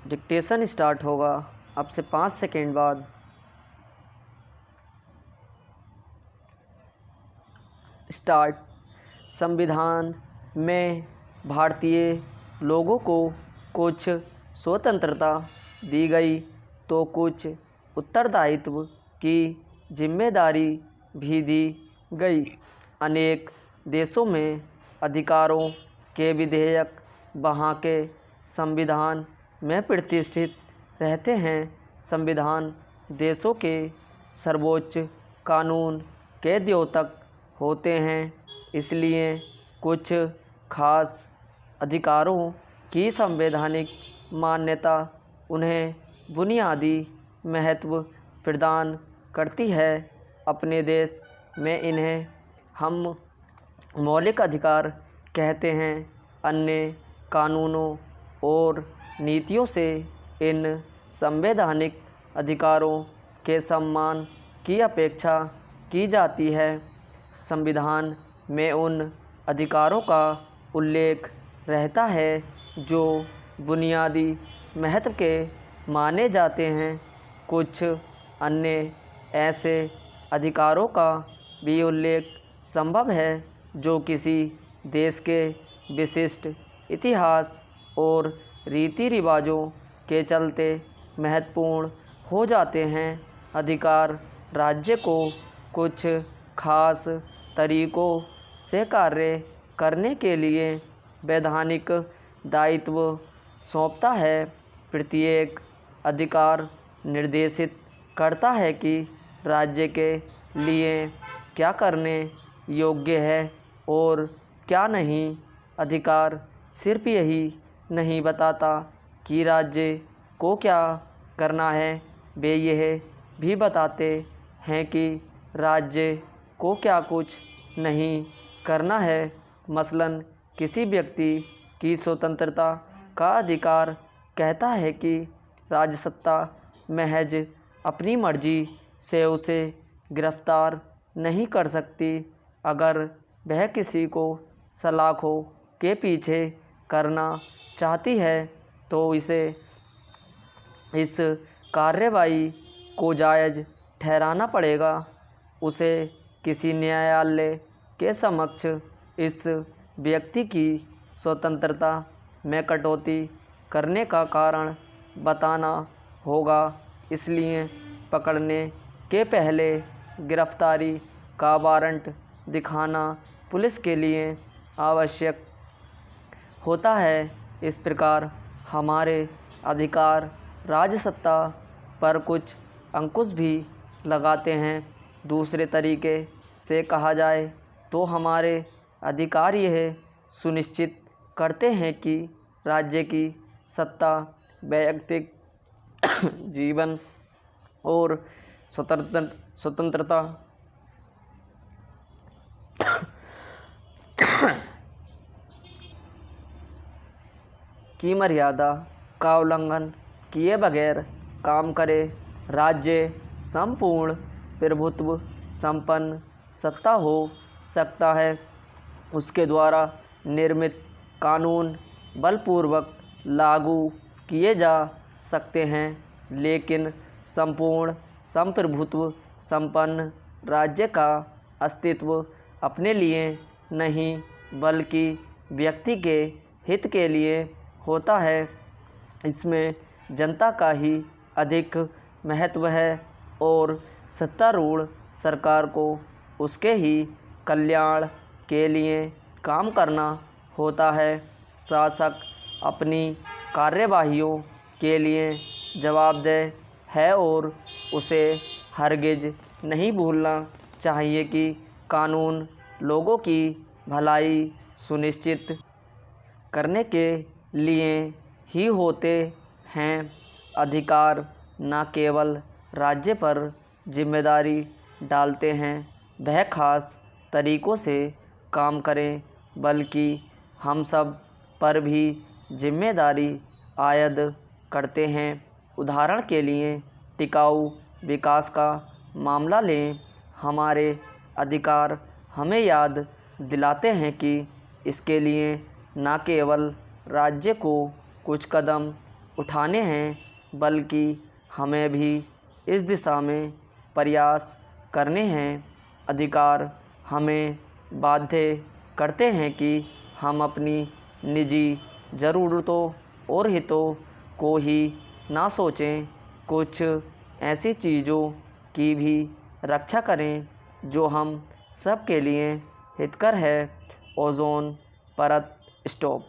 Dictation start होगा अब से 5 सेकेंड बाद। स्टार्ट। संविधान में भारतीय लोगों को कुछ स्वतंत्रता दी गई तो कुछ उत्तरदायित्व की जिम्मेदारी भी दी गई। अनेक देशों में अधिकारों के विधेयक वहाँ के संविधान में प्रतिष्ठित रहते हैं। संविधान देशों के सर्वोच्च कानून के द्योतक होते हैं, इसलिए कुछ खास अधिकारों की संवैधानिक मान्यता उन्हें बुनियादी महत्व प्रदान करती है। अपने देश में इन्हें हम मौलिक अधिकार कहते हैं। अन्य कानूनों और नीतियों से इन संवैधानिक अधिकारों के सम्मान की अपेक्षा की जाती है। संविधान में उन अधिकारों का उल्लेख रहता है जो बुनियादी महत्व के माने जाते हैं। कुछ अन्य ऐसे अधिकारों का भी उल्लेख संभव है जो किसी देश के विशिष्ट इतिहास और रीति रिवाजों के चलते महत्वपूर्ण हो जाते हैं। अधिकार राज्य को कुछ खास तरीकों से कार्य करने के लिए वैधानिक दायित्व सौंपता है। प्रत्येक अधिकार निर्देशित करता है कि राज्य के लिए क्या करने योग्य है और क्या नहीं। अधिकार सिर्फ यही नहीं बताता कि राज्य को क्या करना है, वे यह भी बताते हैं कि राज्य को क्या कुछ नहीं करना है। मसलन किसी व्यक्ति की स्वतंत्रता का अधिकार कहता है कि राजसत्ता महज अपनी मर्जी से उसे गिरफ्तार नहीं कर सकती। अगर वह किसी को सलाखों के पीछे करना चाहती है तो इसे इस कार्रवाई को जायज़ ठहराना पड़ेगा। उसे किसी न्यायालय के समक्ष इस व्यक्ति की स्वतंत्रता में कटौती करने का कारण बताना होगा। इसलिए पकड़ने के पहले गिरफ्तारी का वारंट दिखाना पुलिस के लिए आवश्यक होता है। इस प्रकार हमारे अधिकार राजसत्ता पर कुछ अंकुश भी लगाते हैं। दूसरे तरीके से कहा जाए तो हमारे अधिकार यह सुनिश्चित करते हैं कि राज्य की सत्ता वैयक्तिक जीवन और स्वतंत्रता की मर्यादा का उल्लंघन किए बगैर काम करे। राज्य संपूर्ण प्रभुत्व संपन्न सत्ता हो सकता है। उसके द्वारा निर्मित कानून बलपूर्वक लागू किए जा सकते हैं, लेकिन संपूर्ण संप्रभुत्व संपन्न राज्य का अस्तित्व अपने लिए नहीं बल्कि व्यक्ति के हित के लिए होता है। इसमें जनता का ही अधिक महत्व है और सत्तारूढ़ सरकार को उसके ही कल्याण के लिए काम करना होता है। शासक अपनी कार्यवाहियों के लिए जवाबदेह है और उसे हरगिज नहीं भूलना चाहिए कि कानून लोगों की भलाई सुनिश्चित करने के लिए ही होते हैं। अधिकार न केवल राज्य पर जिम्मेदारी डालते हैं वह खास तरीकों से काम करें, बल्कि हम सब पर भी जिम्मेदारी आयद करते हैं। उदाहरण के लिए टिकाऊ विकास का मामला लें। हमारे अधिकार हमें याद दिलाते हैं कि इसके लिए न केवल राज्य को कुछ कदम उठाने हैं, बल्कि हमें भी इस दिशा में प्रयास करने हैं। अधिकार हमें बाध्य करते हैं कि हम अपनी निजी ज़रूरतों और हितों को ही ना सोचें, कुछ ऐसी चीज़ों की भी रक्षा करें जो हम सब के लिए हितकर है। ओजोन परत स्टॉप।